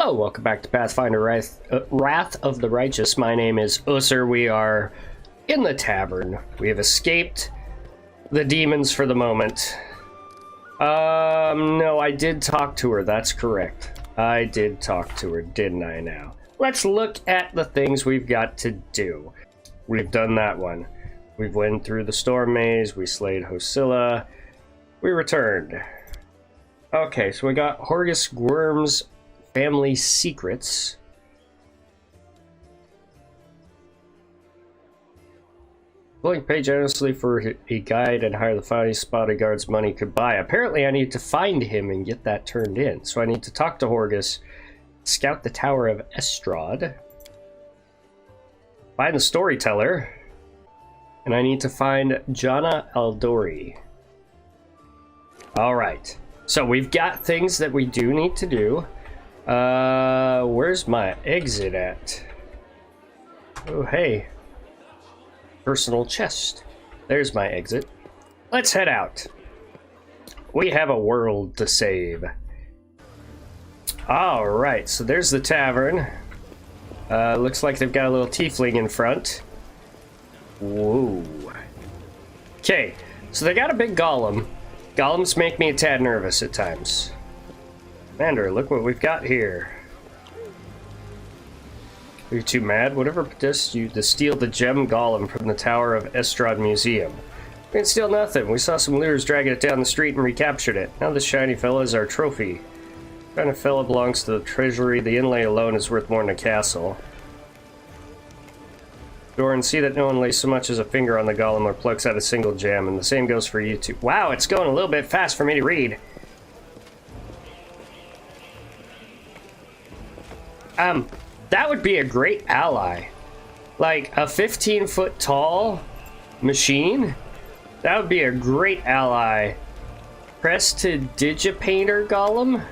Hello, welcome back to Pathfinder Wrath of the Righteous. My name is Ussur. We are in the tavern. We have escaped the demons for the moment. No, I did talk to her. That's correct. I did talk to her, didn't I now? Let's look at the things we've got to do. We've done that one. We've went through the storm maze. We slayed Hosilla. We returned. Okay, so we got Horgus Gwyrm's family secrets. Willing to pay generously for a guide and hire the finest bodyguards money could buy. Apparently I need to find him and get that turned in. So I need to talk to Horgus, scout the Tower of Estrad, find the storyteller, and I need to find Jana Aldori. Alright, so we've got things that we do need to do. Where's my exit at? Oh, hey. Personal chest. There's my exit. Let's head out. We have a world to save. Alright, so there's the tavern. Looks like they've got a little tiefling in front. Whoa. Okay, so they got a big golem. Golems make me a tad nervous at times. Commander, look what we've got here. Are you too mad? Whatever possessed you to steal the gem golem from the Tower of Estrad Museum? We didn't steal nothing. We saw some looters dragging it down the street and recaptured it. Now this shiny fella is our trophy. This kind of fella belongs to the treasury. The inlay alone is worth more than a castle. Doran, see that no one lays so much as a finger on the golem or plucks out a single gem, and the same goes for you too. Wow, it's going a little bit fast for me to read. That would be a great ally. Like a 15-foot tall machine? That would be a great ally. Press to Digipainter Golem?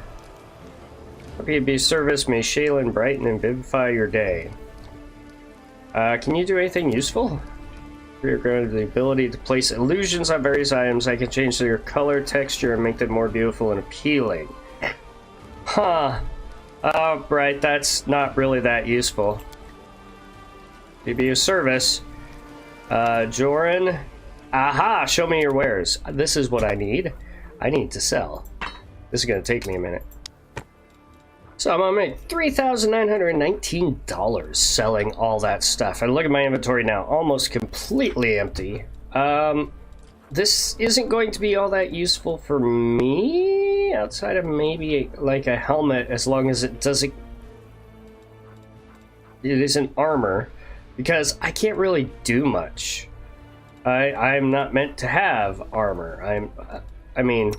Hope you'd be of service. May Shaylin brighten and vivify your day. Can you do anything useful? You're granted the ability to place illusions on various items. I can change their color, texture, and make them more beautiful and appealing. Huh. Oh, right, that's not really that useful. Maybe a service. Joran. Aha, show me your wares. This is what I need. I need to sell. This is going to take me a minute. So I'm gonna make $3,919 selling all that stuff. And look at my inventory now, almost completely empty. This isn't going to be all that useful for me, outside of maybe like a helmet, as long as it doesn't... It isn't armor, because I can't really do much. I'm not meant to have armor. I mean,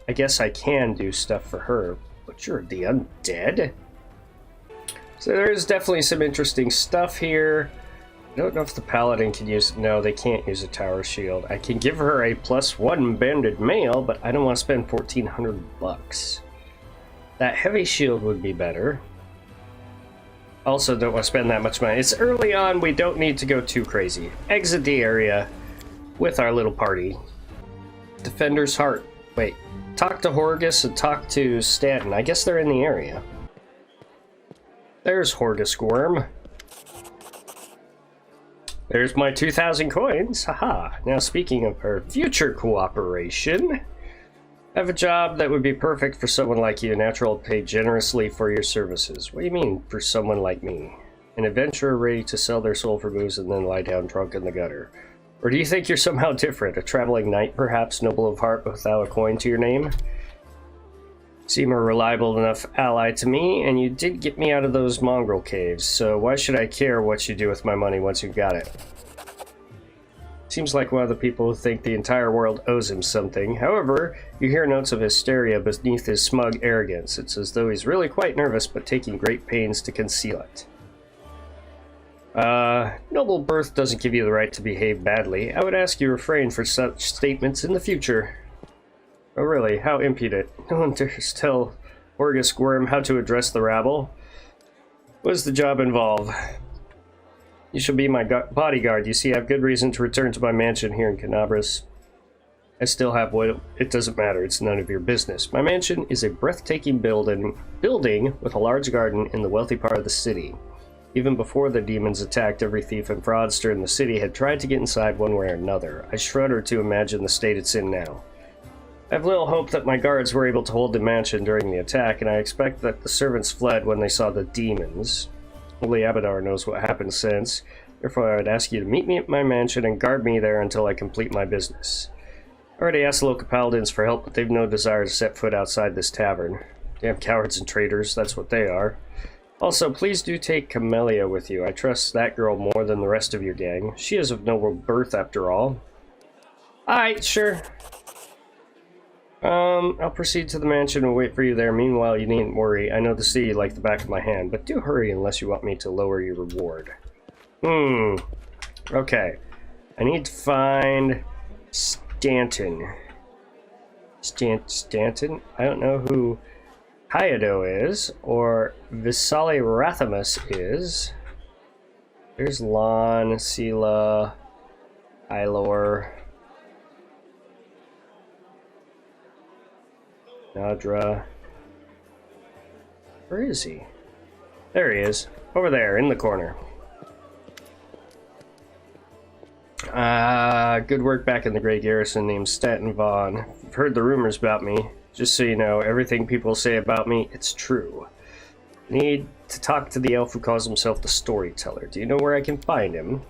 I guess I can do stuff for her. But you're the undead? So there's definitely some interesting stuff here. I don't know if the paladin can use... No, they can't use a tower shield. I can give her a +1 banded mail, but I don't want to spend 1,400 bucks. That heavy shield would be better. Also don't want to spend that much money. It's early on, we don't need to go too crazy. Exit the area with our little party. Defender's Heart. Wait. Talk to Horgus and talk to Stanton. I guess they're in the area. There's Horgus Gwyrm. There's my 2,000 coins. Haha. Now speaking of our future cooperation, I have a job that would be perfect for someone like you. Natural pay generously for your services. What do you mean, for someone like me? An adventurer ready to sell their soul for booze and then lie down drunk in the gutter. Or do you think you're somehow different? A traveling knight, perhaps, noble of heart, but without a coin to your name? Seem a reliable enough ally to me, and you did get me out of those mongrel caves, so why should I care what you do with my money once you've got it? Seems like one of the people who think the entire world owes him something. However, you hear notes of hysteria beneath his smug arrogance. It's as though he's really quite nervous, but taking great pains to conceal it. Noble birth doesn't give you the right to behave badly. I would ask you refrain from such statements in the future. Oh really? How impudent. No one dares tell Horgus Gwyrm how to address the rabble. What does the job involve? You shall be my bodyguard. You see, I have good reason to return to my mansion here in Kenabres. I still have what it doesn't matter. It's none of your business. My mansion is a breathtaking building with a large garden in the wealthy part of the city. Even before the demons attacked, every thief and fraudster in the city had tried to get inside one way or another. I shudder to imagine the state it's in now. I have little hope that my guards were able to hold the mansion during the attack, and I expect that the servants fled when they saw the demons. Only Abadar knows what happened since. Therefore, I would ask you to meet me at my mansion and guard me there until I complete my business. I already asked the local paladins for help, but they've no desire to set foot outside this tavern. Damn cowards and traitors, that's what they are. Also, please do take Camellia with you. I trust that girl more than the rest of your gang. She is of noble birth, after all. Alright, sure. I'll proceed to the mansion and wait for you there. Meanwhile, you needn't worry. I know the city like the back of my hand, but do hurry unless you want me to lower your reward. Okay. I need to find Stanton. Stanton? I don't know who Hyado is, or Visali Rathamus is. There's Lon, Sela, Ilor, Nadra. Where is he? There he is. Over there, in the corner. Good work back in the great garrison named Staten Vaughn. You've heard the rumors about me. Just so you know, everything people say about me, it's true. Need to talk to the elf who calls himself the Storyteller. Do you know where I can find him?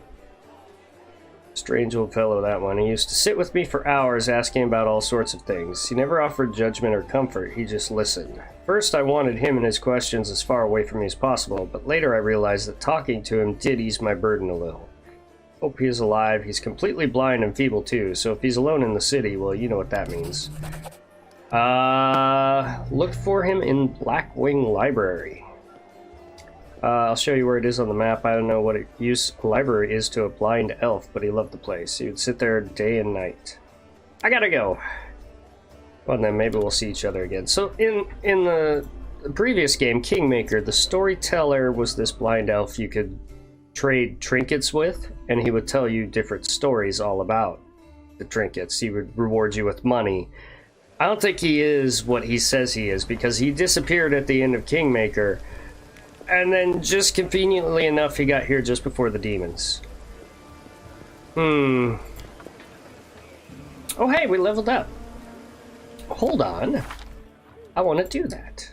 Strange old fellow, that one. He used to sit with me for hours asking about all sorts of things. He never offered judgment or comfort, he just listened. First, I wanted him and his questions as far away from me as possible, but later I realized that talking to him did ease my burden a little. Hope he is alive. He's completely blind and feeble too, so if he's alone in the city, well, you know what that means. Look for him in Blackwing Library. I'll show you where it is on the map. I don't know what use a library is to a blind elf, but he loved the place. He would sit there day and night. I gotta go. Well, then maybe we'll see each other again. So in the previous game, Kingmaker, the Storyteller was this blind elf you could trade trinkets with, and he would tell you different stories all about the trinkets. He would reward you with money. I don't think he is what he says he is, because he disappeared at the end of Kingmaker, and then just conveniently enough he got here just before the demons. Oh hey, we leveled up. Hold on. I want to do that.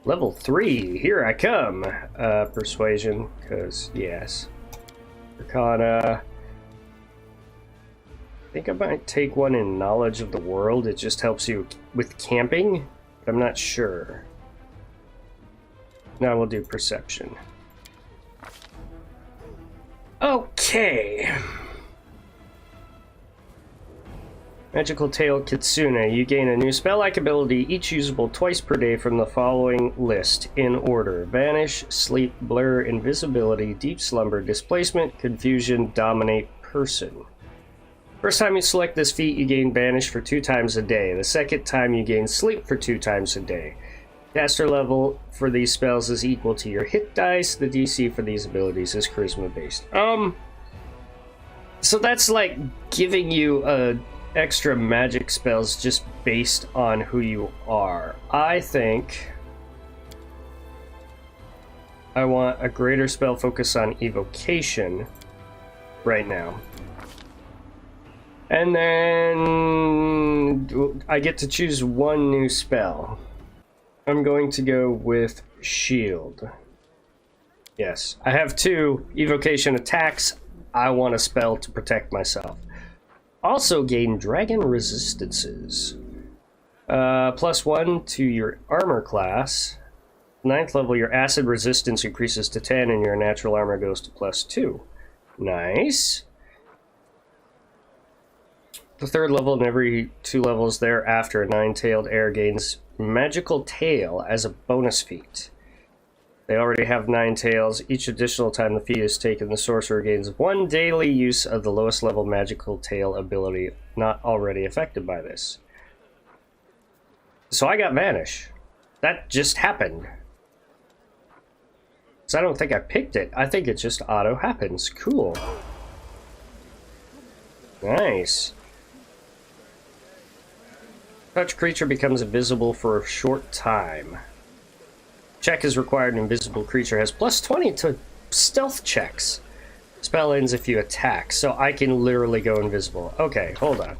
Level 3, here I come. Persuasion, because yes. Arcana. I think I might take one in Knowledge of the World. It just helps you with camping, but I'm not sure. Now we'll do Perception. Okay. Magical Tail Kitsune. You gain a new spell-like ability, each usable twice per day from the following list, in order. Vanish, Sleep, Blur, Invisibility, Deep Slumber, Displacement, Confusion, Dominate, Person. First time you select this feat, you gain Vanish for 2 times a day. The second time, you gain Sleep for 2 times a day. Caster level for these spells is equal to your hit dice. The DC for these abilities is Charisma based. So that's like giving you extra magic spells just based on who you are. I think I want a greater spell focus on evocation right now. And then I get to choose one new spell. I'm going to go with Shield. Yes, I have 2 evocation attacks. I want a spell to protect myself. Also gain Dragon Resistances. +1 to your armor class. 9th level, your acid resistance increases to 10 and your natural armor goes to +2. Nice. The 3rd level and every 2 levels thereafter, a 9-tailed heir gains Magical Tail as a bonus feat. They already have 9 tails. Each additional time the feat is taken, the sorcerer gains 1 daily use of the lowest level Magical Tail ability not already affected by this. So I got Vanish. That just happened. So I don't think I picked it. I think it just auto happens. Cool. Nice. Touch creature becomes invisible for a short time. Check is required. An invisible creature has +20 to stealth checks. Spell ends if you attack, so I can literally go invisible. Okay, hold on.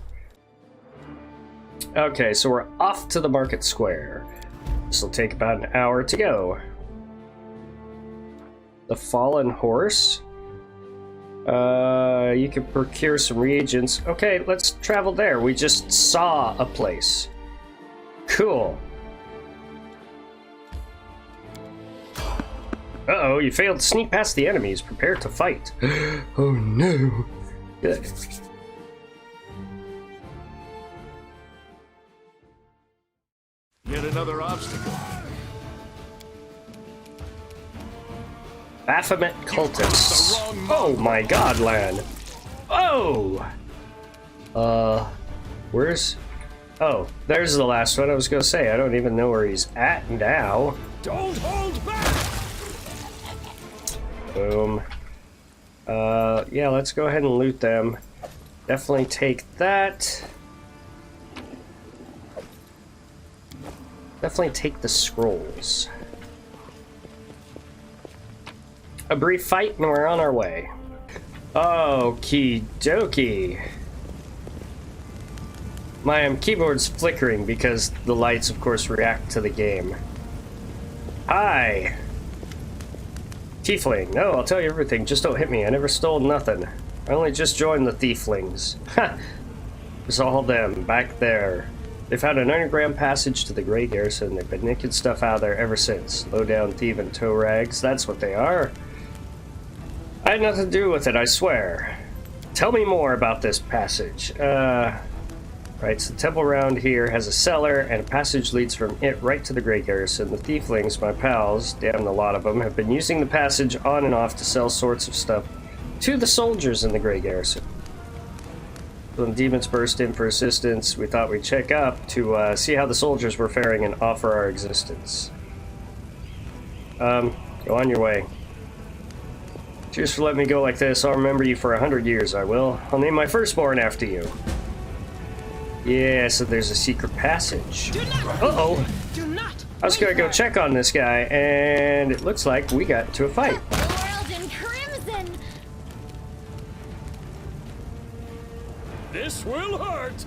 Okay, so we're off to the market square. This will take about an hour to go. The Fallen Horse. You can procure some reagents. Okay, let's travel there. We just saw a place. Cool. Uh-oh, you failed to sneak past the enemies. Prepare to fight. Oh no. Good. Yet another obstacle. Baphomet cultists. Oh my god, Lan. Oh! Where's... Oh, there's the last one. I was gonna say, I don't even know where he's at now. Don't hold back! Boom. Yeah, let's go ahead and loot them. Definitely take that. Definitely take the scrolls. A brief fight and we're on our way. Okie dokie. My keyboard's flickering because the lights, of course, react to the game. Hi! Tiefling. No, I'll tell you everything. Just don't hit me. I never stole nothing. I only just joined the Thieflings. Ha! It's all them, back there. They found an underground passage to the Grey Garrison. They've been nicking stuff out of there ever since. Low-down thief and toe rags. That's what they are. I had nothing to do with it, I swear. Tell me more about this passage. Right, so the temple around here has a cellar, and a passage leads from it right to the Grey Garrison. The Thieflings, my pals, damn a lot of them, have been using the passage on and off to sell sorts of stuff to the soldiers in the Grey Garrison. When demons burst in for assistance, we thought we'd check up to see how the soldiers were faring and offer our existence. Go on your way. Cheers for letting me go like this. I'll remember you for 100 years, I will. I'll name my firstborn after you. Yeah, so there's a secret passage. Uh-oh. I was gonna go check on this guy, and it looks like we got to a fight. World in crimson. This will hurt!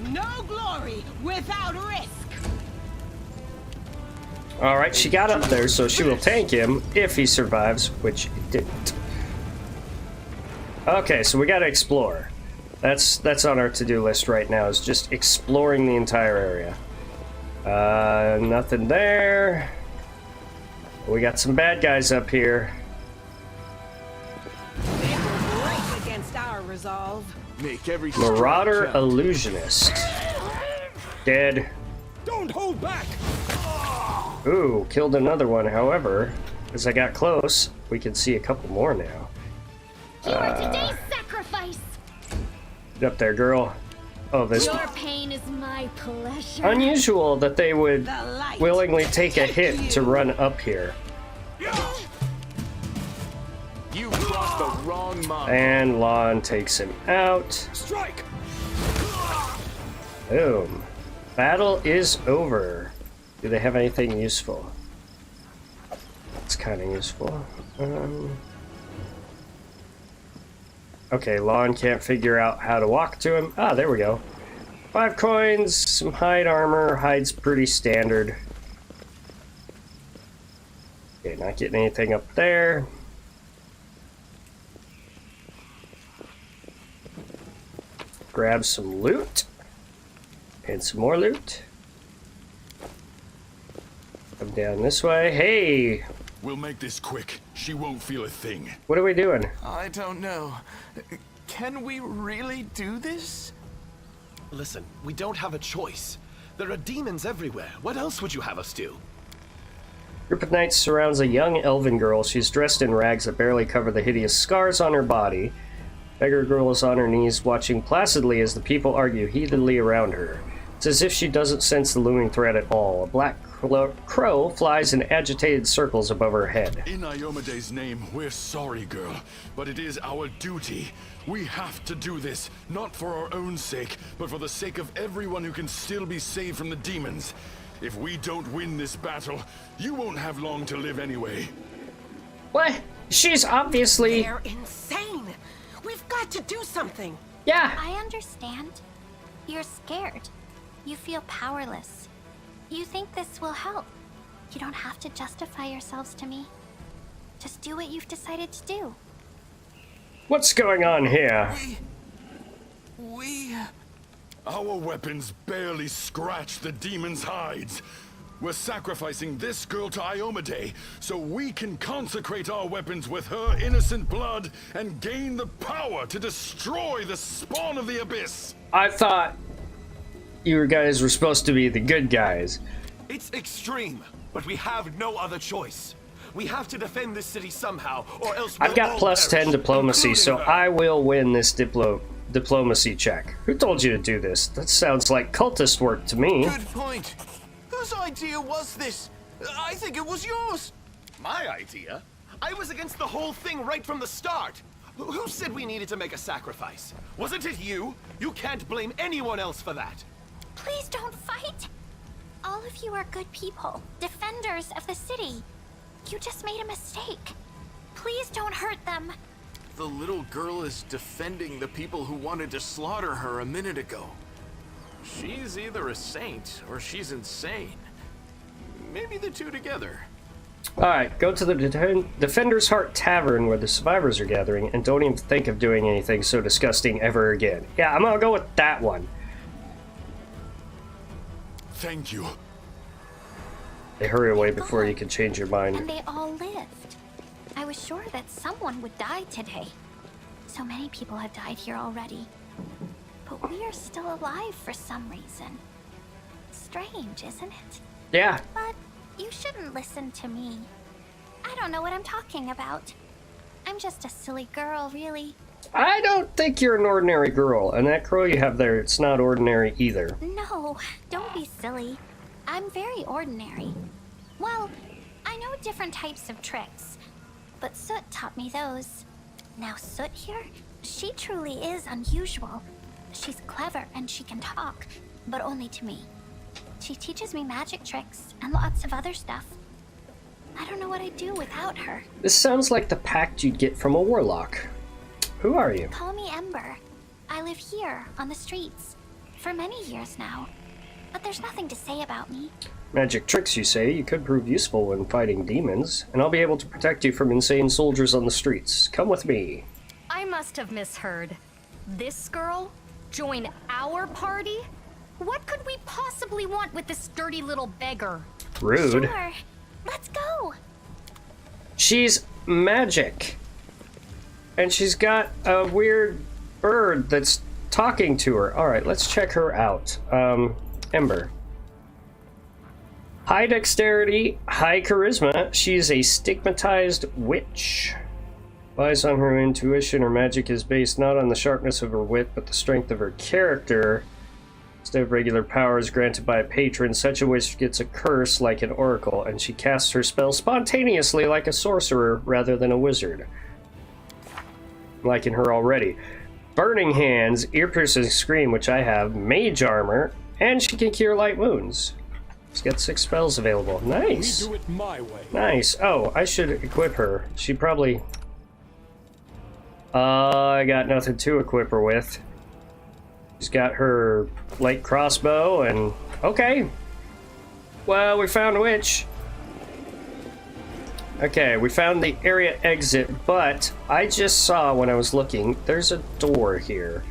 No glory without risk. Alright, she got up there, so she will tank him if he survives, which he didn't. Okay, so we gotta explore. That's on our to-do list right now, is just exploring the entire area. Nothing there. We got some bad guys up here. They will break against our resolve. Make every Marauder Illusionist. Dead. Don't hold back! Ooh, killed another one. However, as I got close, we can see a couple more now. You are today's sacrifice. Get up there, girl. Oh, this Your pain is my pleasure. unusual that they would The light. willingly take a hit to run up here. You crossed the wrong mark. And Lon takes him out. Strike! Boom. Battle is over. Do they have anything useful? It's kind of useful. Okay, Lon can't figure out how to walk to him. Ah, there we go. 5 coins, some hide armor. Hide's pretty standard. Okay, not getting anything up there. Grab some loot. And some more loot. Come down this way. Hey! We'll make this quick. She won't feel a thing. What are we doing? I don't know. Can we really do this? Listen, we don't have a choice. There are demons everywhere. What else would you have us do? Group of knights surrounds a young elven girl. She's dressed in rags that barely cover the hideous scars on her body. Beggar girl is on her knees, watching placidly as the people argue heatedly around her. It's as if she doesn't sense the looming threat at all. A black crow flies in agitated circles above her head. In Iomede's name, we're sorry, girl, but it is our duty. We have to do this, not for our own sake, but for the sake of everyone who can still be saved from the demons. If we don't win this battle, you won't have long to live anyway. What? She's obviously... They're insane. We've got to do something. Yeah. I understand. You're scared. You feel powerless. You think this will help. You don't have to justify yourselves to me. Just do what you've decided to do. What's going on here? We... Our weapons barely scratch the demon's hides. We're sacrificing this girl to Iomade so we can consecrate our weapons with her innocent blood and gain the power to destroy the spawn of the abyss. I thought you guys were supposed to be the good guys. It's extreme, but we have no other choice. We have to defend this city somehow, or else we'll I've got all plus perish, 10 diplomacy, so including her. I will win this diplomacy check. Who told you to do this? That sounds like cultist work to me. Good point. Whose idea was this? I think it was yours. My idea? I was against the whole thing right from the start. Who said we needed to make a sacrifice? Wasn't it you? You can't blame anyone else for that. Please don't fight. All of you are good people, defenders of the city. You just made a mistake. Please don't hurt them. The little girl is defending the people who wanted to slaughter her a minute ago. She's either a saint or she's insane. Maybe the two together. Alright, go to the Defender's Heart Tavern where the survivors are gathering, and don't even think of doing anything so disgusting ever again. Yeah, I'm gonna go with that one. Thank you. They hurry away before you can change your And mind. they all lived. I was sure that someone would die today. So many people have died here already. But we are still alive for some reason. Strange, isn't it? Yeah, But you shouldn't listen to me. I don't know what I'm talking about. I'm just a silly girl, really. I don't think you're an ordinary girl, and that crow you have there, it's not ordinary either. No, don't be silly. I'm very ordinary. Well, I know different types of tricks, but Soot taught me those. Now Soot here, she truly is unusual. She's clever and she can talk, but only to me. She teaches me magic tricks and lots of other stuff. I don't know what I'd do without her. This sounds like the pact you'd get from a warlock. Who are you? Call me Ember. I live here, on the streets, for many years now. But there's nothing to say about me. Magic tricks, you say? You could prove useful when fighting demons, and I'll be able to protect you from insane soldiers on the streets. Come with me. I must have misheard. This girl? Join our party? What could we possibly want with this dirty little beggar? Rude. Sure, let's go. She's magic. And she's got a weird bird that's talking to her. Alright, let's check her out. Ember. High dexterity, high charisma. She's a stigmatized witch. Relies on her intuition. Her magic is based not on the sharpness of her wit, but the strength of her character. Instead of regular powers granted by a patron, such a witch gets a curse like an oracle, and she casts her spell spontaneously like a sorcerer rather than a wizard. I'm liking her already. Burning Hands, Ear-Piercing Scream, which I have, Mage Armor, and she can cure light wounds. She's got 6 spells available. Nice. We do it my way. Nice. Oh, I should equip her. She probably... I got nothing to equip her with. She's got her light crossbow and... Okay. Well, we found a witch. Okay, we found the area exit, but I just saw when I was looking, there's a door here.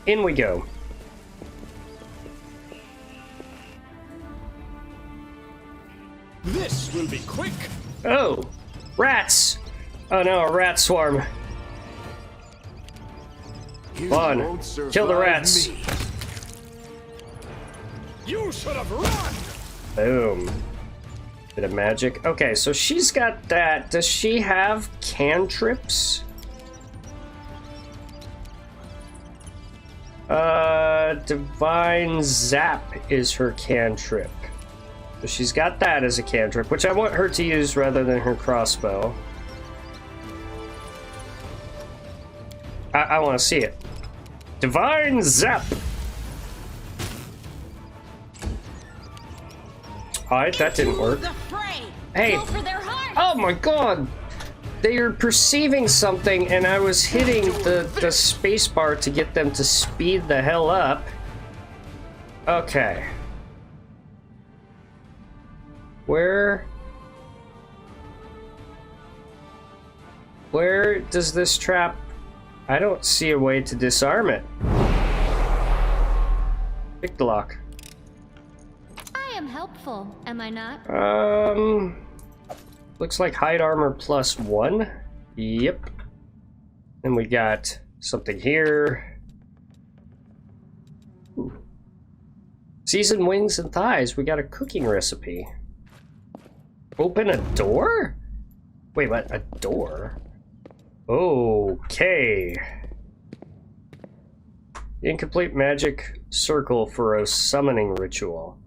In we go. This will be quick. Oh, rats! Oh no, a rat swarm. You Come on, won't survive kill the rats. me. You should have run. Boom. Bit of magic. Okay, so she's got that. Does she have cantrips? Divine Zap is her cantrip. So she's got that as a cantrip, which I want her to use rather than her crossbow. I want to see it. Divine Zap! Alright, that didn't work. Hey! Oh my god! They are perceiving something, and I was hitting the space bar to get them to speed the hell up. Okay. Where does this trap... I don't see a way to disarm it. Pick the lock. I am helpful, am I not? Looks like hide armor +1. Yep. And we got something here. Ooh. Seasoned wings and thighs. We got a cooking recipe. Open a door? Wait, what? A door? Okay. Incomplete magic circle for a summoning ritual.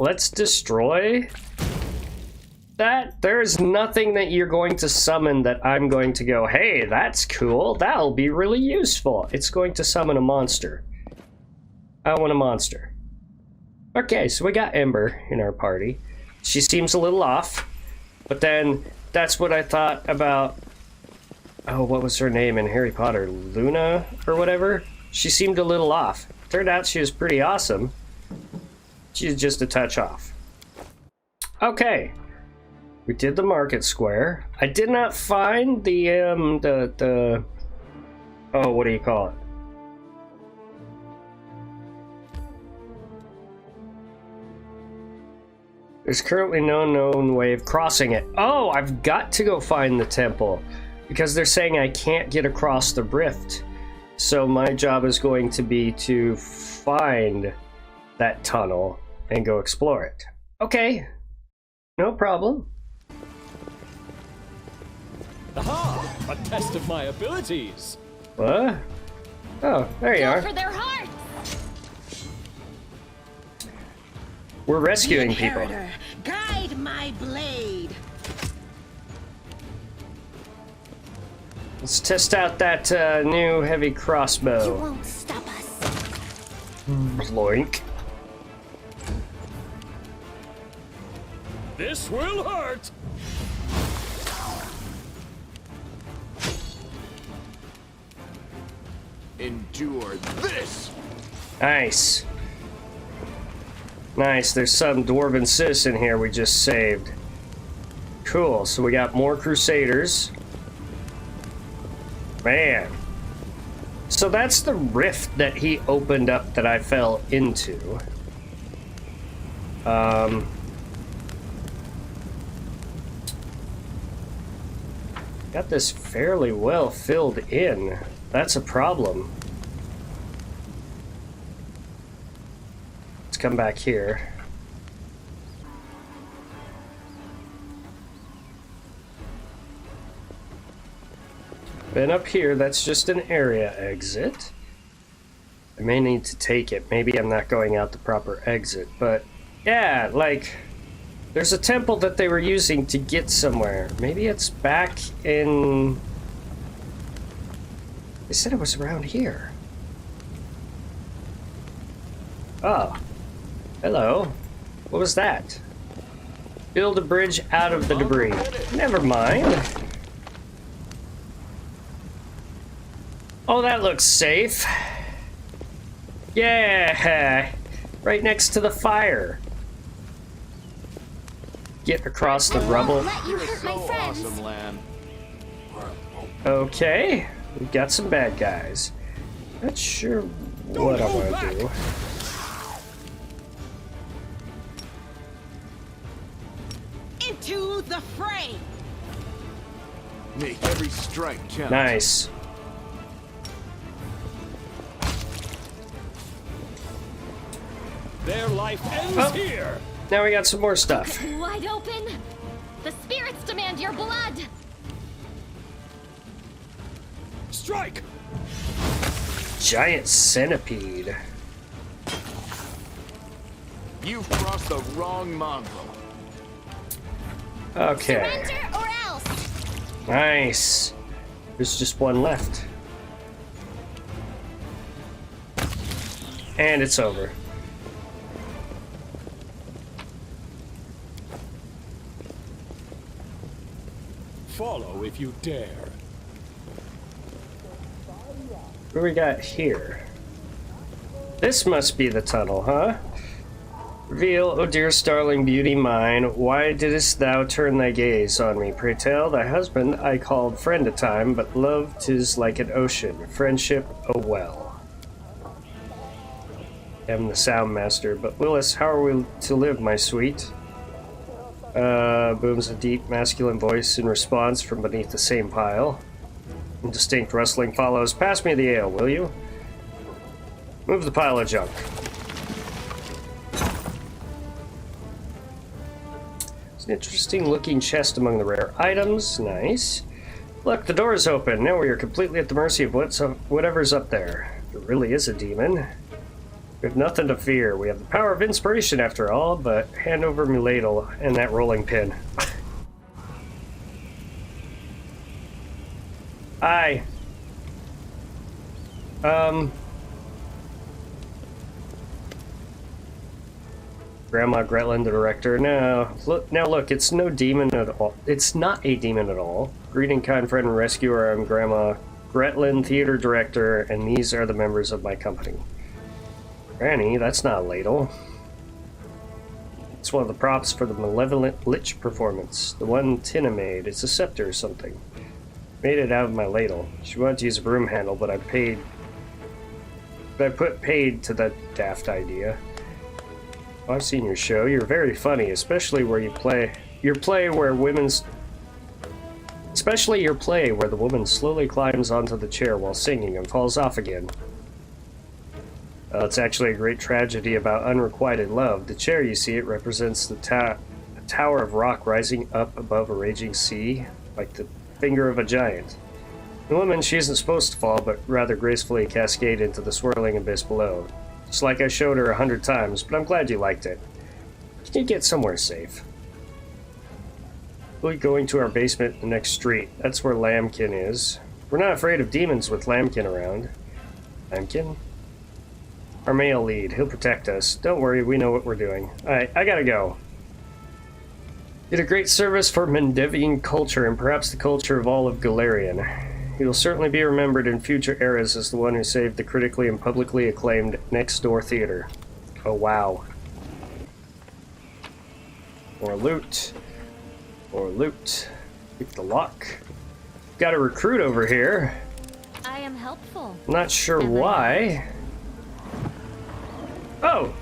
Let's destroy that. There's nothing that you're going to summon that I'm going to go, hey, that's cool. That'll be really useful. It's going to summon a monster. I want a monster. Okay, so we got Ember in our party. She seems a little off, but then that's what I thought about, oh, what was her name in Harry Potter? Luna or whatever? She seemed a little off. Turned out she was pretty awesome. She's just a touch off. Okay. We did the market square. I did not find the oh, what do you call it? There's currently no known way of crossing it. Oh, I've got to go find the temple because they're saying I can't get across the rift. So my job is going to be to find that tunnel and go explore it. Okay, no problem. Aha! A test of my abilities. What? Oh, there you are. For their hearts! We're rescuing people. Guide my blade. Let's test out that new heavy You crossbow. won't stop us. Bloink. This will hurt. Endure this. Nice. Nice, there's some dwarven citizen here we just saved. Cool, so we got more crusaders. Man. So that's the rift that he opened up that I fell into. Got this fairly well filled in. That's a problem. Let's come back here. Been up here, that's just an area exit. I may need to take it. Maybe I'm not going out the proper exit, but yeah, like, there's a temple that they were using to get somewhere. Maybe it's back in... They said it was around here. Oh. Hello. What was that? Build a bridge out of the debris. Never mind. Oh, that looks safe. Yeah. Right next to the fire. Get across the rubble. Let you hurt my friends. Awesome, Lan. Okay. We've got some bad guys. Not sure what I want to do. Into the fray. Make every strike count. Nice. Their life ends here. Now we got some more stuff. Wide open! The spirits demand your blood! Strike. Giant centipede. You've crossed the wrong mongrel. Okay. Surrender or else. Nice. There's just one left. And it's over. Follow if you dare. What do we got here? This must be the tunnel, huh? Reveal, O dear starling beauty mine, why didst thou turn thy gaze on me? Pray tell, thy husband I called friend a time, but love 'tis like an ocean, friendship a well. I'm the sound master, but Willis, how are we to live, my sweet? Booms a deep masculine voice in response from beneath the same pile. Indistinct rustling follows. Pass me the ale, will you? Move the pile of junk. It's an interesting looking chest among the rare items. Nice. Look, the door is open. Now we are completely at the mercy of whatever's up there. There really is a demon. We have nothing to fear. We have the power of inspiration after all, but hand over me ladle and that rolling pin. Hi. Grandma Gretlin, the director. Now look, it's no demon at all. It's not a demon at all. Greeting, kind friend and rescuer. I'm Grandma Gretlin, theater director, and these are the members of my company. Granny, that's not a ladle. It's one of the props for the Malevolent Lich performance. The one Tina made. It's a scepter or something. Made it out of my ladle. She wanted to use a broom handle, but I put paid to that daft idea. Oh, I've seen your show. You're very funny, especially where you play your play where the woman slowly climbs onto the chair while singing and falls off again. It's actually a great tragedy about unrequited love. The chair, you see, it represents the tower of rock rising up above a raging sea, like the finger of a giant. The woman, she isn't supposed to fall, but rather gracefully cascade into the swirling abyss below. Just like I showed her 100 times, but I'm glad you liked it. Can you get somewhere safe? We'll be going to our basement in the next street. That's where Lambkin is. We're not afraid of demons with Lambkin around. Lambkin? Our male lead. He'll protect us. Don't worry, we know what we're doing. Alright, I gotta go. Did a great service for Mendevian culture and perhaps the culture of all of Galarian. He will certainly be remembered in future eras as the one who saved the critically and publicly acclaimed Next Door Theater. Oh wow. More loot. More loot. Pick the lock. Got a recruit over here. I am helpful. Not sure why. Oh!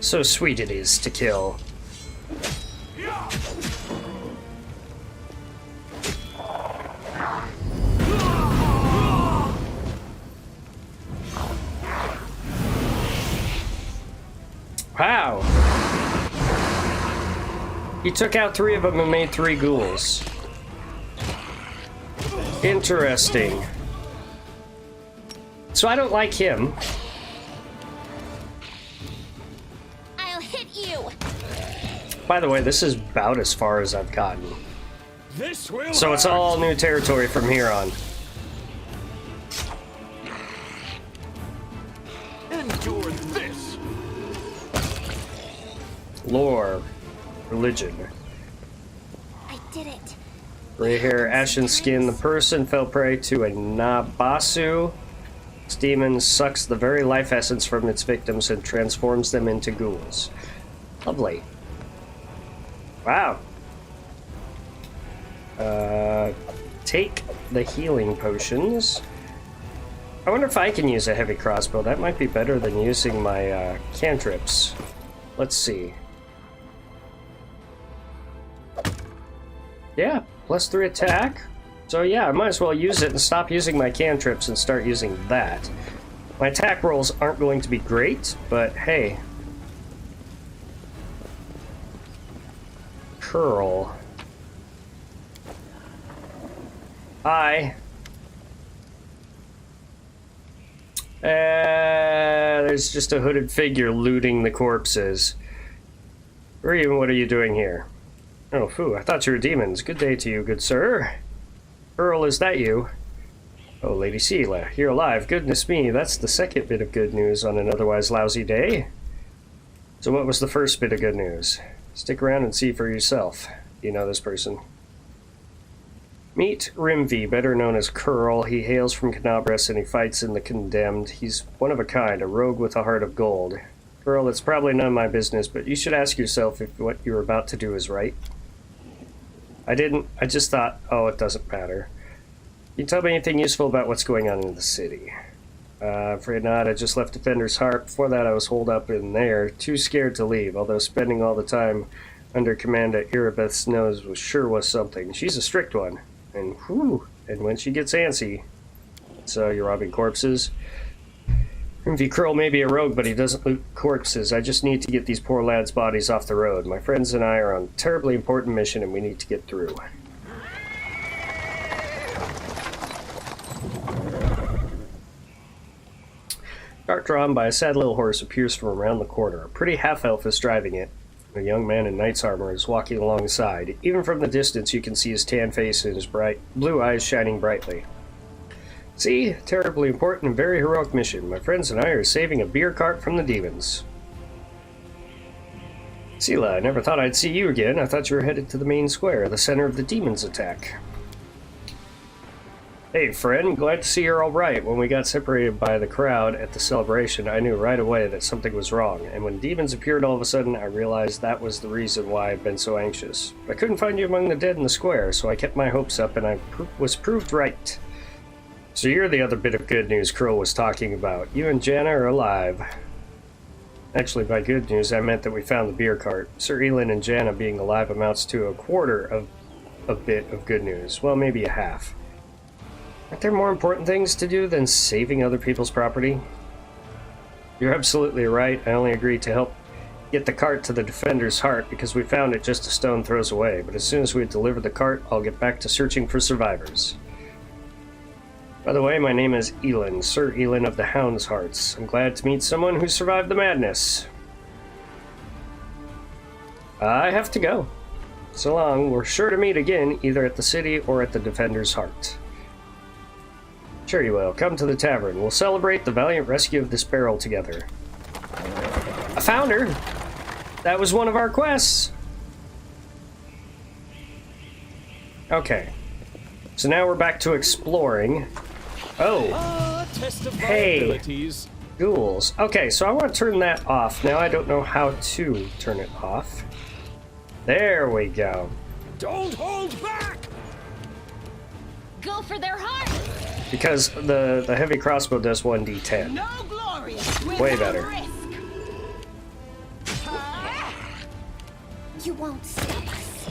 So sweet it is to kill. Wow! He took out 3 of them and made 3 ghouls. Interesting. So I don't like him. I'll hit you. By the way, this is about as far as I've gotten. This will So it's all new territory from here on. Endure this. Lore. Religion. I did it. Gray hair, ashen skin. The person fell prey to a Nabasu. This demon sucks the very life essence from its victims and transforms them into ghouls. Lovely. Wow. Take the healing potions. I wonder if I can use a heavy crossbow. That might be better than using my cantrips. Let's see. Yeah, +3 attack. So yeah, I might as well use it and stop using my cantrips and start using that. My attack rolls aren't going to be great, but hey. Curl. Hi. There's just a hooded figure looting the corpses. Reem, what are you doing here? Oh, phew, I thought you were demons. Good day to you, good sir. Earl, is that you? Oh, Lady Sheila, you're alive. Goodness me, that's the second bit of good news on an otherwise lousy day. So what was the first bit of good news? Stick around and see for yourself. You know this person. Meet Rimvi, better known as Curl. He hails from Kenabres and he fights in the Condemned. He's one of a kind, a rogue with a heart of gold. Curl, it's probably none of my business, but you should ask yourself if what you're about to do is right. I didn't. I just thought, oh, it doesn't matter. Can you tell me anything useful about what's going on in the city? Afraid not. I just left Defender's Heart. Before that, I was holed up in there, too scared to leave, although spending all the time under command at Erebeth's nose was something. She's a strict one. And whew, and when she gets antsy. So you're robbing corpses? Rimvi Curl may be a rogue, but he doesn't loot corpses. I just need to get these poor lads' bodies off the road. My friends and I are on a terribly important mission, and we need to get through. Cart drawn by a sad little horse appears from around the corner. A pretty half-elf is driving it. A young man in knight's armor is walking alongside. Even from the distance, you can see his tan face and his bright blue eyes shining brightly. See? Terribly important and very heroic mission. My friends and I are saving a beer cart from the demons. Sela, I never thought I'd see you again. I thought you were headed to the main square, the center of the demons' attack. Hey, friend. Glad to see you're all right. When we got separated by the crowd at the celebration, I knew right away that something was wrong, and when demons appeared all of a sudden, I realized that was the reason why I've been so anxious. I couldn't find you among the dead in the square, so I kept my hopes up, and I was proved right. So you're the other bit of good news Curl was talking about. You and Jana are alive. Actually, by good news, I meant that we found the beer cart. Sir Elin and Jana being alive amounts to a quarter of a bit of good news. Well, maybe a half. Aren't there more important things to do than saving other people's property? You're absolutely right. I only agreed to help get the cart to the Defender's Heart because we found it just a stone throws away. But as soon as we deliver the cart, I'll get back to searching for survivors. By the way, my name is Elin, Sir Elin of the Hound's Hearts. I'm glad to meet someone who survived the madness. I have to go. So long. We're sure to meet again, either at the city or at the Defender's Heart. Sure you will. Come to the tavern. We'll celebrate the valiant rescue of this barrel together. I found her! That was one of our quests! Okay. So now we're back to exploring. Oh! Test of my Hey! abilities. Ghouls. Okay, so I want to turn that off. Now I don't know how to turn it off. There we go. Don't hold back! Go for their heart! Because the heavy crossbow does 1d10. No glory. Way without better. risk. You won't stop us.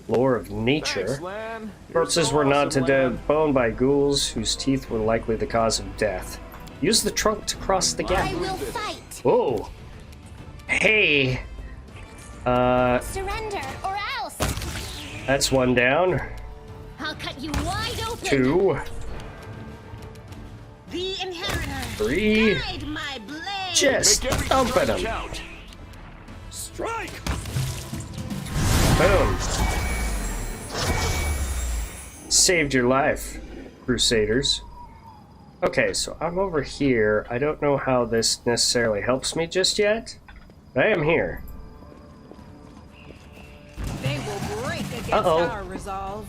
Lore of nature. Thanks, Lan. You're Corpses so were gnawed to awesome, death, Lan. boned by ghouls whose teeth were likely the cause of death. Use the trunk to cross the gap. I will fight. Whoa! Hey! Surrender or else. That's one down. I'll cut you wide open! 2, The inheritor. 3. Guide my blade. Just Make every thumping strike them. count. Strike! Boom. Saved your life, Crusaders. Okay, so I'm over here. I don't know how this necessarily helps me just yet. I am here. They will break against Uh-oh. our resolve.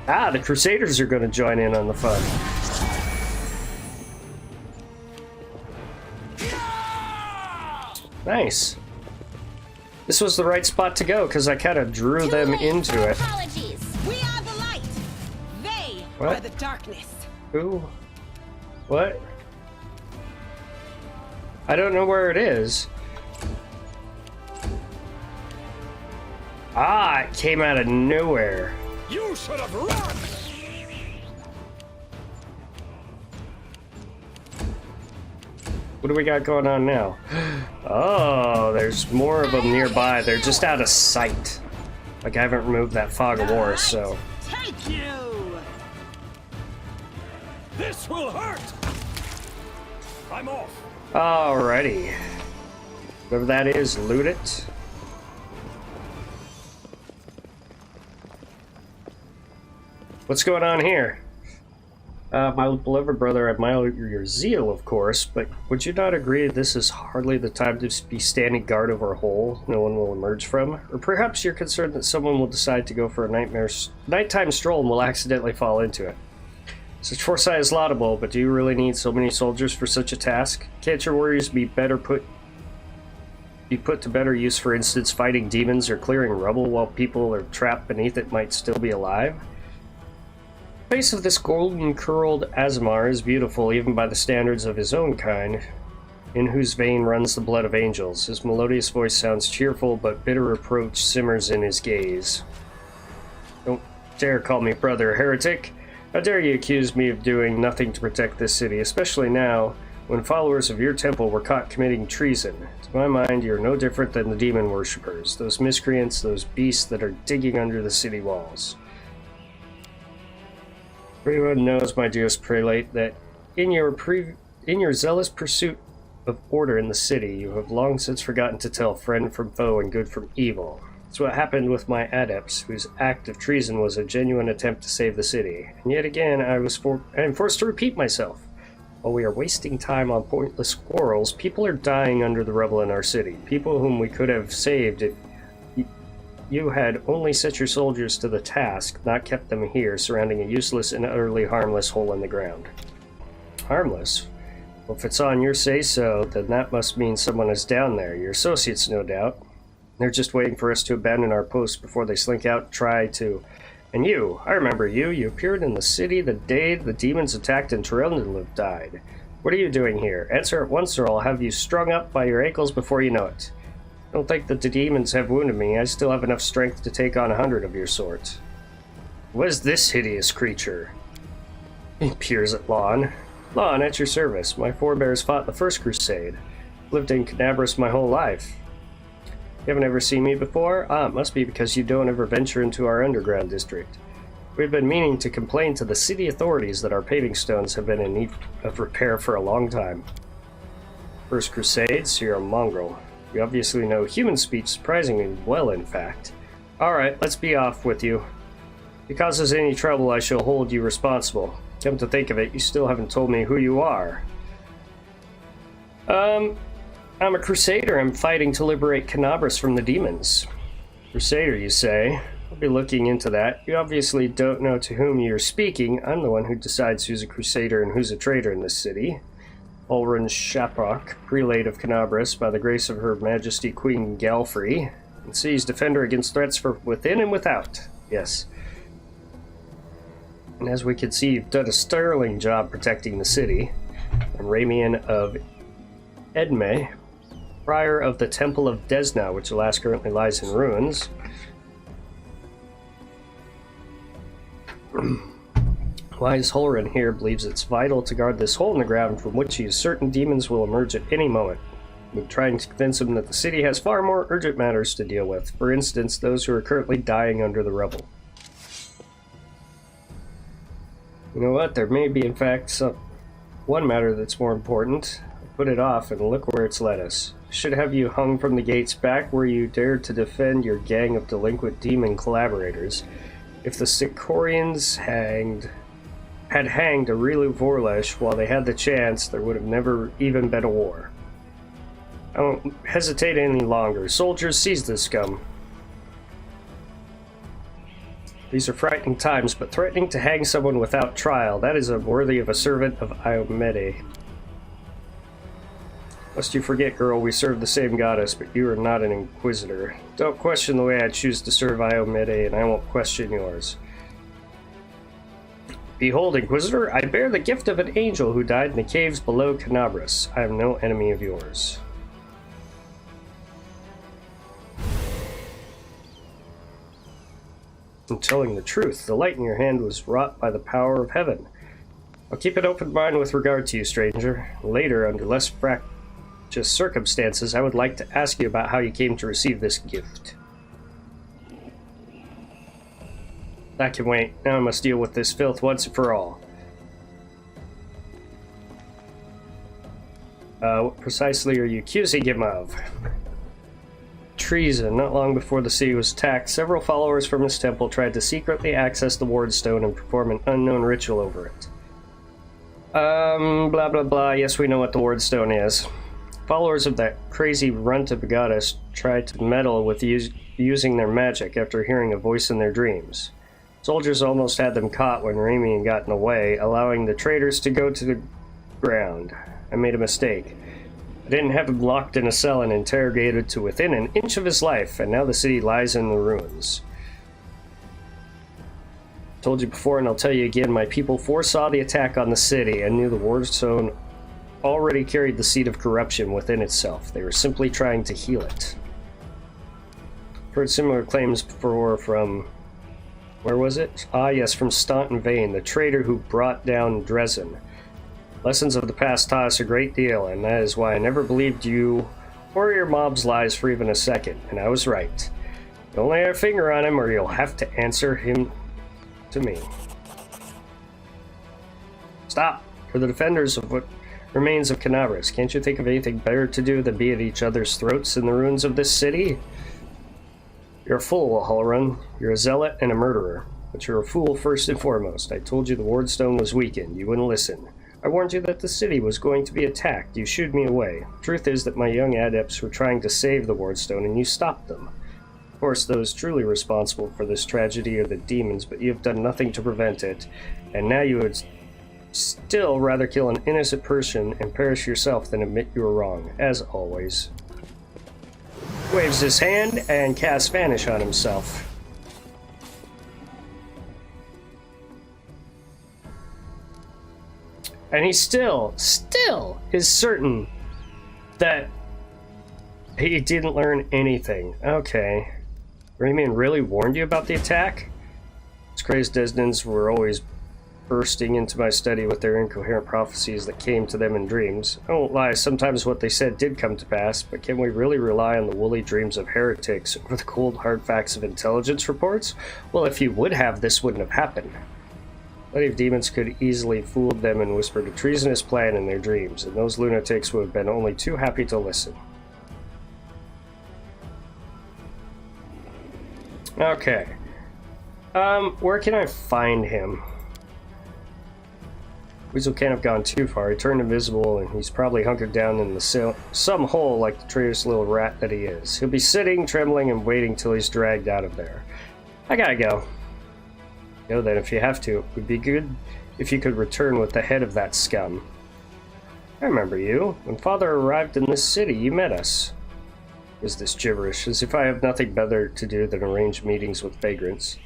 Ah, the Crusaders are going to join in on the fun. Nice. This was the right spot to go because I kind of drew Too them late into for it. apologies. We are the light. They What? are the darkness. Ooh. What? I don't know where it is. Ah, it came out of nowhere. You should have run! What do we got going on now? Oh, there's more of them nearby. They're just out of sight. Like, I haven't removed that fog of war, so... Take you! This will hurt! I'm off. Alrighty. Whatever that is, loot it. What's going on here? My beloved brother, I admire your zeal, of course, but would you not agree this is hardly the time to be standing guard over a hole no one will emerge from? Or perhaps you're concerned that someone will decide to go for a nighttime stroll and will accidentally fall into it. Such foresight is laudable, but do you really need so many soldiers for such a task? Can't your warriors be put to better use, for instance, fighting demons or clearing rubble while people are trapped beneath it might still be alive? The face of this golden-curled Azamar is beautiful even by the standards of his own kind, in whose vein runs the blood of angels. His melodious voice sounds cheerful, but bitter reproach simmers in his gaze. Don't dare call me brother, heretic! How dare you accuse me of doing nothing to protect this city, especially now, when followers of your temple were caught committing treason. To my mind, you're no different than the demon worshippers, those miscreants, those beasts that are digging under the city walls. Everyone knows, my dearest prelate, that in your zealous pursuit of order in the city, you have long since forgotten to tell friend from foe and good from evil. It's what happened with my adepts, whose act of treason was a genuine attempt to save the city. And yet again, I am forced to repeat myself. While we are wasting time on pointless quarrels, people are dying under the rubble in our city. People whom we could have saved if you had only set your soldiers to the task, not kept them here, surrounding a useless and utterly harmless hole in the ground. Harmless? Well, if it's on your say-so, then that must mean someone is down there. Your associates, no doubt. They're just waiting for us to abandon our post before they slink out and try to... And you, I remember you. You appeared in the city the day the demons attacked and Terrell died. What are you doing here? Answer at once or I'll have you strung up by your ankles before you know it. I don't think that the demons have wounded me. I still have enough strength to take on 100 of your sort. What is this hideous creature? He peers at Lon. Lon, at your service. My forebears fought the First Crusade. Lived in Kenabres my whole life. You haven't ever seen me before? Ah, it must be because you don't ever venture into our underground district. We've been meaning to complain to the city authorities that our paving stones have been in need of repair for a long time. First Crusades? You're a mongrel. You obviously know human speech surprisingly well, in fact. Alright, let's be off with you. If it causes any trouble, I shall hold you responsible. Come to think of it, you still haven't told me who you are. I'm a crusader. I'm fighting to liberate Kenabres from the demons. Crusader, you say? I'll be looking into that. You obviously don't know to whom you're speaking. I'm the one who decides who's a crusader and who's a traitor in this city. Ulrun Shaprock, prelate of Kenabres, by the grace of Her Majesty Queen Galfrey, and sees defender against threats from within and without. Yes. And as we can see, you've done a sterling job protecting the city. I'm Ramian of Edme, prior of the Temple of Desna, which alas currently lies in ruins. Wise Holren here believes it's vital to guard this hole in the ground from which he is certain demons will emerge at any moment. We're trying to convince him that the city has far more urgent matters to deal with. For instance, those who are currently dying under the rubble. You know what? There may be, in fact, one matter that's more important. Put it off, and look where it's led us. Should have you hung from the gates back where you dared to defend your gang of delinquent demon collaborators. If the Sikorians had hanged Aurilu Vorlesh while they had the chance, there would have never even been a war. I won't hesitate any longer. Soldiers, seize this scum. These are frightening times, but threatening to hang someone without trial, that is unworthy of a servant of Iomede. Lest you forget, girl, we serve the same goddess, but you are not an inquisitor. Don't question the way I choose to serve Iomede, and I won't question yours. Behold, Inquisitor, I bear the gift of an angel who died in the caves below Kenabres. I am no enemy of yours. I'm telling the truth. The light in your hand was wrought by the power of heaven. I'll keep an open mind with regard to you, stranger. Later, under less fractious circumstances, I would like to ask you about how you came to receive this gift. That can wait. Now I must deal with this filth once and for all. What precisely are you accusing him of? Treason. Not long before the city was attacked, several followers from his temple tried to secretly access the ward stone and perform an unknown ritual over it. Blah blah blah. Yes, we know what the ward stone is. Followers of that crazy runt of a goddess tried to meddle with using their magic after hearing a voice in their dreams. Soldiers almost had them caught when Ramian got in the way, allowing the traitors to go to the ground. I made a mistake. I didn't have him locked in a cell and interrogated to within an inch of his life, and now the city lies in the ruins. Told you before and I'll tell you again, my people foresaw the attack on the city and knew the ward stone already carried the seed of corruption within itself. They were simply trying to heal it. I've heard similar claims before from... where was it? Ah yes, from Staunton Vane, the traitor who brought down Dresden. Lessons of the past taught us a great deal, and that is why I never believed you or your mob's lies for even a second, and I was right. Don't lay a finger on him or you'll have to answer him to me. Stop! For the defenders of what remains of Kenabres, can't you think of anything better to do than be at each other's throats in the ruins of this city? You're a fool, Halrun. You're a zealot and a murderer. But you're a fool first and foremost. I told you the wardstone was weakened. You wouldn't listen. I warned you that the city was going to be attacked. You shooed me away. Truth is that my young adepts were trying to save the wardstone and you stopped them. Of course, those truly responsible for this tragedy are the demons, but you have done nothing to prevent it. And now you would still rather kill an innocent person and perish yourself than admit you were wrong, as always. Waves his hand and casts Vanish on himself. And he still is certain that he didn't learn anything. Okay. Ramian really warned you about the attack? These crazed Desdens were always bursting into my study with their incoherent prophecies that came to them in dreams. I won't lie, sometimes what they said did come to pass, but can we really rely on the woolly dreams of heretics over the cold hard facts of intelligence reports? Well, if you would have, this wouldn't have happened. Plenty of demons could easily fool them and whispered a treasonous plan in their dreams, and those lunatics would have been only too happy to listen. Okay. Where can I find him? Weasel can't have gone too far. He turned invisible, and he's probably hunkered down in some hole like the traitorous little rat that he is. He'll be sitting, trembling, and waiting till he's dragged out of there. I gotta go. Go then, if you have to. It would be good if you could return with the head of that scum. I remember you. When Father arrived in this city, you met us. Is this gibberish, as if I have nothing better to do than arrange meetings with vagrants?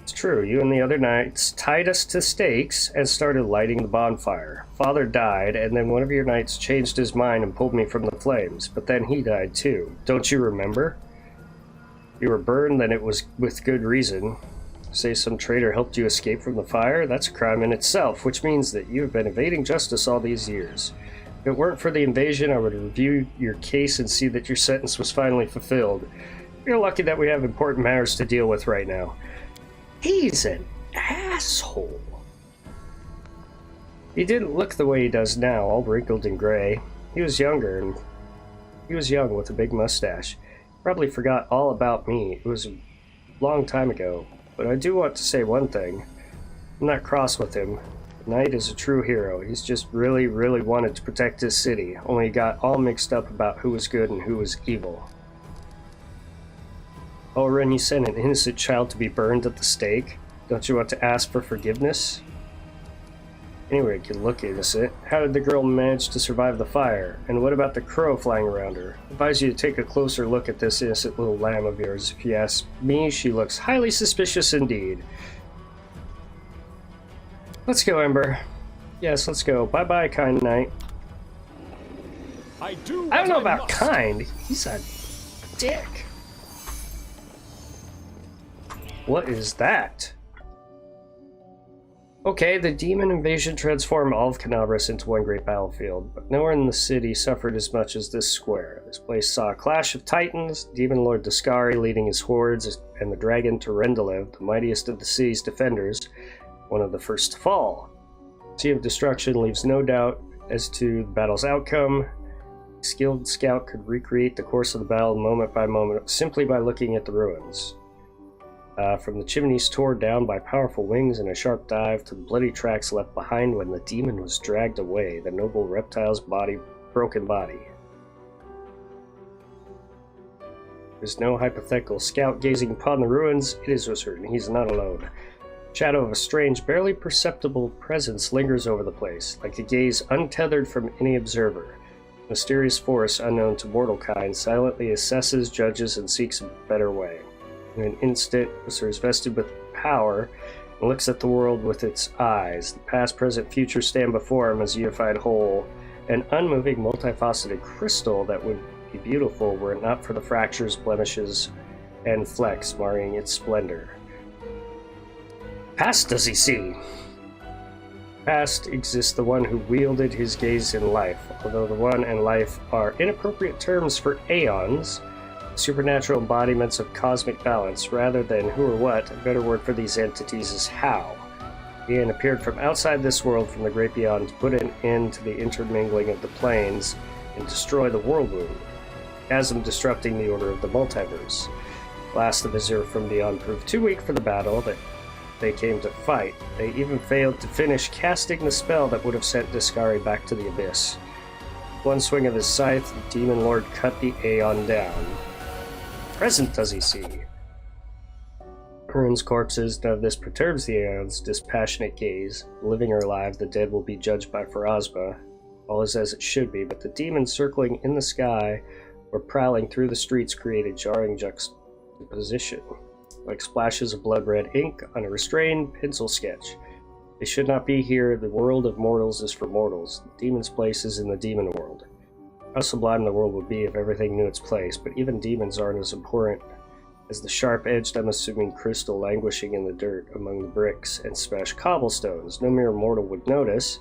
It's true, you and the other knights tied us to stakes and started lighting the bonfire. Father died, and then one of your knights changed his mind and pulled me from the flames, but then he died too. Don't you remember? You were burned, then it was with good reason. Say some traitor helped you escape from the fire? That's a crime in itself, which means that you have been evading justice all these years. If it weren't for the invasion, I would review your case and see that your sentence was finally fulfilled. You're lucky that we have important matters to deal with right now. He's an asshole. He didn't look the way he does now, all wrinkled and gray. He was younger, and he was young with a big mustache. Probably forgot all about me. It was a long time ago. But I do want to say one thing. I'm not cross with him. The knight is a true hero. He's just really, really wanted to protect his city, only he got all mixed up about who was good and who was evil. Oh, Ren, you sent an innocent child to be burned at the stake? Don't you want to ask for forgiveness? Anyway, it could look innocent. How did the girl manage to survive the fire? And what about the crow flying around her? I advise you to take a closer look at this innocent little lamb of yours. If you ask me, she looks highly suspicious indeed. Let's go, Ember. Yes, let's go. Bye-bye, kind knight. I don't know about kind. He's a dick. What is that? Okay, the demon invasion transformed all of Kenabres into one great battlefield, but nowhere in the city suffered as much as this square. This place saw a clash of titans, Demon Lord Dascari leading his hordes, and the dragon Terendelev, the mightiest of the city's defenders, one of the first to fall. The Sea of Destruction leaves no doubt as to the battle's outcome. A skilled scout could recreate the course of the battle moment by moment simply by looking at the ruins. From the chimneys tore down by powerful wings in a sharp dive to the bloody tracks left behind when the demon was dragged away, the noble reptile's broken body. There's no hypothetical scout gazing upon the ruins. It is Ussur, and he's not alone. The shadow of a strange, barely perceptible presence lingers over the place, like a gaze untethered from any observer. A mysterious force unknown to mortal kind silently assesses, judges, and seeks a better way. In an instant, Ussur is vested with power and looks at the world with its eyes. The past, present, future stand before him as a unified whole, an unmoving, multifaceted crystal that would be beautiful were it not for the fractures, blemishes, and flecks marring its splendor. Past does he see? Past exists the one who wielded his gaze in life, although the one and life are inappropriate terms for aeons, supernatural embodiments of cosmic balance, rather than who or what. A better word for these entities is how. Ian appeared from outside this world, from the great beyond, to put an end to the intermingling of the planes and destroy the world wound, chasm disrupting the order of the multiverse. Last, the Vizier from beyond proved too weak for the battle that they came to fight. They even failed to finish casting the spell that would have sent Dascari back to the abyss. One swing of his scythe, the Demon Lord cut the Aeon down. Present does he see? Ruins, corpses, none of this perturbs the Aeon's dispassionate gaze. Living or alive, the dead will be judged by Pharasma. All is as it should be, but the demons circling in the sky or prowling through the streets create a jarring juxtaposition, like splashes of blood-red ink on a restrained pencil sketch. They should not be here. The world of mortals is for mortals. The demon's place is in the demon world. How sublime the world would be if everything knew its place, but even demons aren't as important as the sharp-edged, unassuming crystal languishing in the dirt among the bricks and smashed cobblestones. No mere mortal would notice,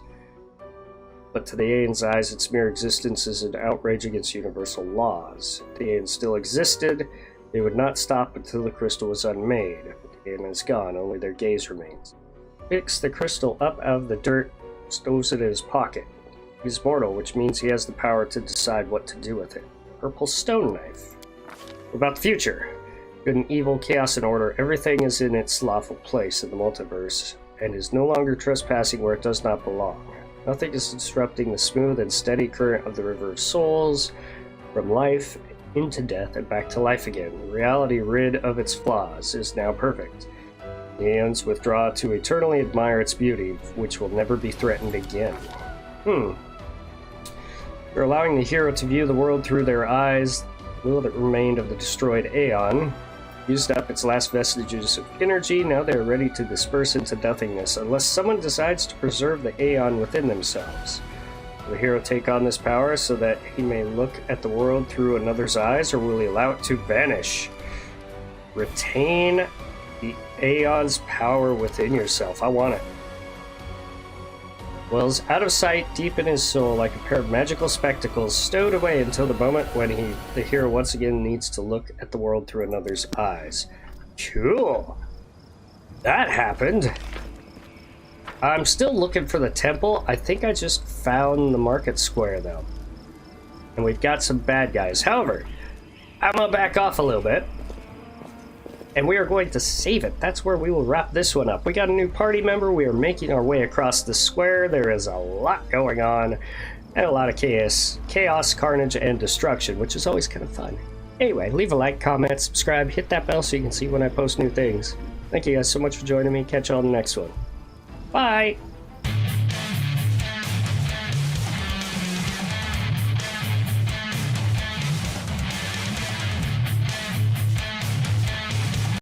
but to the Aeon's eyes, its mere existence is an outrage against universal laws. If the Aeon still existed, they would not stop until the crystal was unmade. But the Aeon is gone, only their gaze remains. Picks the crystal up out of the dirt, stows it in his pocket. He's mortal, which means he has the power to decide what to do with it. Purple stone knife. What about the future? Good and evil, chaos and order, everything is in its lawful place in the multiverse, and is no longer trespassing where it does not belong. Nothing is disrupting the smooth and steady current of the river of souls, from life into death and back to life again. Reality, rid of its flaws, is now perfect. The Aeons withdraw to eternally admire its beauty, which will never be threatened again. They're allowing the hero to view the world through their eyes. The little that remained of the destroyed Aeon used up its last vestiges of energy. Now they are ready to disperse into nothingness, unless someone decides to preserve the Aeon within themselves. Will the hero take on this power so that he may look at the world through another's eyes, or will he allow it to vanish? Retain the Aeon's power within yourself. I want it. Wells out of sight, deep in his soul, like a pair of magical spectacles, stowed away until the moment when the hero once again needs to look at the world through another's eyes. Cool. That happened. I'm still looking for the temple. I think I just found the market square, though. And we've got some bad guys. However, I'm gonna back off a little bit. And we are going to save it. That's where we will wrap this one up. We got a new party member. We are making our way across the square. There is a lot going on. And a lot of chaos, carnage, and destruction, which is always kind of fun. Anyway, leave a like, comment, subscribe, hit that bell so you can see when I post new things. Thank you guys so much for joining me. Catch you on the next one. Bye!